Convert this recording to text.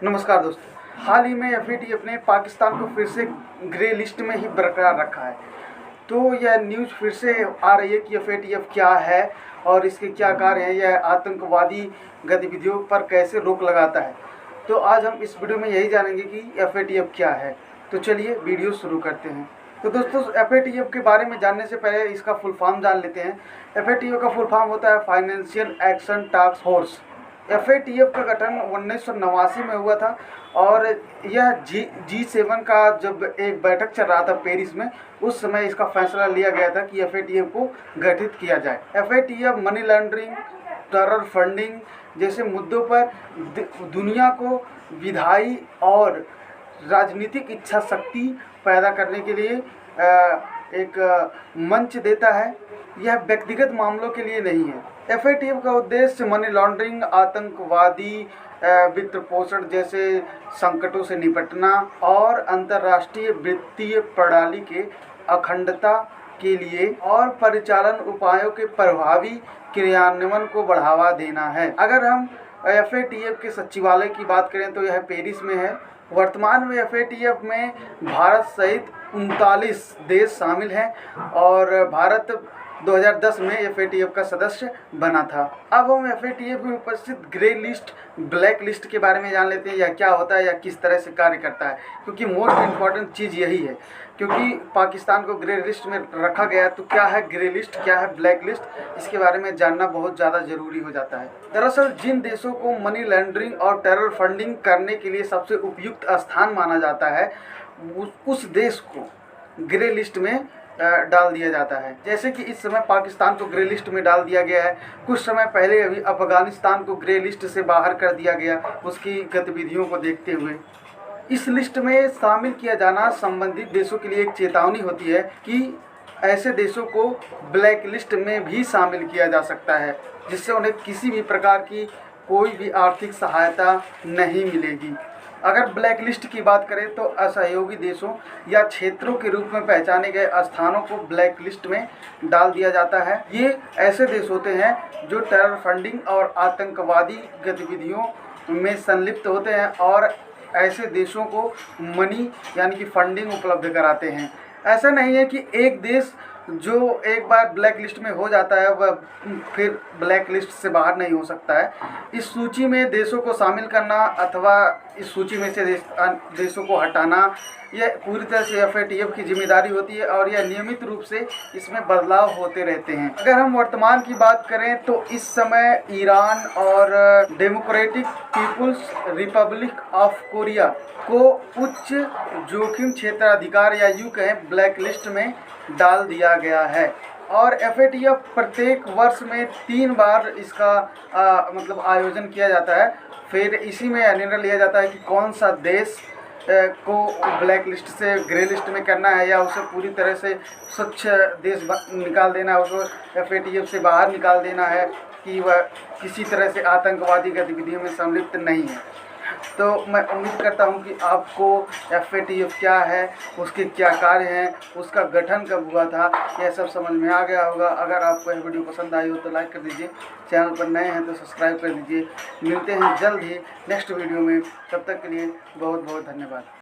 नमस्कार दोस्तों, हाल ही में एफएटीएफ ने पाकिस्तान को फिर से ग्रे लिस्ट में ही बरकरार रखा है। तो यह न्यूज़ फिर से आ रही है कि एफएटीएफ क्या है और इसके क्या कार्य हैं, यह आतंकवादी गतिविधियों पर कैसे रोक लगाता है। तो आज हम इस वीडियो में यही जानेंगे कि एफएटीएफ क्या है। तो चलिए वीडियो शुरू करते हैं। तो दोस्तों, एफएटीएफ के बारे में जानने से पहले इसका फुल फॉर्म जान लेते हैं। एफएटीएफ का फुल फॉर्म होता है financial action task force. FATF का गठन 1989 में हुआ था और यह G7 का जब एक बैठक चल रहा था पेरिस में, उस समय इसका फैसला लिया गया था कि एफएटीएफ को गठित किया जाए। FATF money laundering, terror funding जैसे मुद्दों पर दुनिया को विधायी और राजनीतिक इच्छा शक्ति पैदा करने के लिए एक मंच देता है। यह व्यक्तिगत मामलों के लिए नहीं है। एफएटीएफ का उद्देश्य मनी लॉन्ड्रिंग, आतंकवादी वित्त पोषण जैसे संकटों से निपटना और अंतर्राष्ट्रीय वित्तीय प्रणाली के अखंडता के लिए और परिचालन उपायों के प्रभावी क्रियान्वयन को बढ़ावा देना है। अगर हम एफएटीएफ के सचिवालय की बात करें तो यह पेरिस में है। वर्तमान में एफएटीएफ में भारत सहित 39 देश शामिल हैं और भारत 2010 में एफएटीएफ का सदस्य बना था। अब हम एफएटीएफ में उपस्थित ग्रे लिस्ट, ब्लैक लिस्ट के बारे में जान लेते हैं। यह क्या होता है या किस तरह से कार्य करता है, क्योंकि मोस्ट इम्पॉर्टेंट चीज़ यही है। क्योंकि पाकिस्तान को ग्रे लिस्ट में रखा गया है, तो क्या है ग्रे लिस्ट, क्या है ब्लैक लिस्ट, इसके बारे में जानना बहुत ज़्यादा ज़रूरी हो जाता है। दरअसल जिन देशों को मनी लॉन्ड्रिंग और टेरर फंडिंग करने के लिए सबसे उपयुक्त स्थान माना जाता है, उस देश को ग्रे लिस्ट में डाल दिया जाता है। जैसे कि इस समय पाकिस्तान को ग्रे लिस्ट में डाल दिया गया है। कुछ समय पहले अभी अफगानिस्तान को ग्रे लिस्ट से बाहर कर दिया गया, उसकी गतिविधियों को देखते हुए। इस लिस्ट में शामिल किया जाना संबंधित देशों के लिए एक चेतावनी होती है कि ऐसे देशों को ब्लैक लिस्ट में भी शामिल किया जा सकता है, जिससे उन्हें किसी भी प्रकार की कोई भी आर्थिक सहायता नहीं मिलेगी। अगर ब्लैक लिस्ट की बात करें तो असहयोगी देशों या क्षेत्रों के रूप में पहचाने गए स्थानों को ब्लैक लिस्ट में डाल दिया जाता है। ये ऐसे देश होते हैं जो टेरर फंडिंग और आतंकवादी गतिविधियों में संलिप्त होते हैं और ऐसे देशों को मनी यानी कि फंडिंग उपलब्ध कराते हैं। ऐसा नहीं है कि एक देश जो एक बार ब्लैक लिस्ट में हो जाता है वह फिर ब्लैक लिस्ट से बाहर नहीं हो सकता है। इस सूची में देशों को शामिल करना अथवा इस सूची में से देशों को हटाना, यह पूरी तरह से एफएटीएफ की जिम्मेदारी होती है और यह नियमित रूप से इसमें बदलाव होते रहते हैं। अगर हम वर्तमान की बात करें तो इस समय ईरान और Democratic People's Republic of Korea को उच्च जोखिम क्षेत्राधिकार या यूं कहें ब्लैक लिस्ट में डाल दिया गया है। और एफएटीएफ प्रत्येक वर्ष में 3 बार इसका मतलब आयोजन किया जाता है। फिर इसी में निर्णय लिया जाता है कि कौन सा देश को ब्लैक लिस्ट से ग्रे लिस्ट में करना है या उसे पूरी तरह से स्वच्छ देश निकाल देना है, उसको एफएटीएफ से बाहर निकाल देना है कि वह किसी तरह से आतंकवादी गतिविधियों में संलिप्त नहीं है। तो मैं उम्मीद करता हूं कि आपको एफएटीएफ क्या है, उसके क्या कार्य हैं, उसका गठन कब हुआ था, यह सब समझ में आ गया होगा। अगर आपको यह वीडियो पसंद आई हो तो लाइक कर दीजिए, चैनल पर नए हैं तो सब्सक्राइब कर दीजिए। मिलते हैं जल्द ही नेक्स्ट वीडियो में, तब तक के लिए बहुत बहुत धन्यवाद।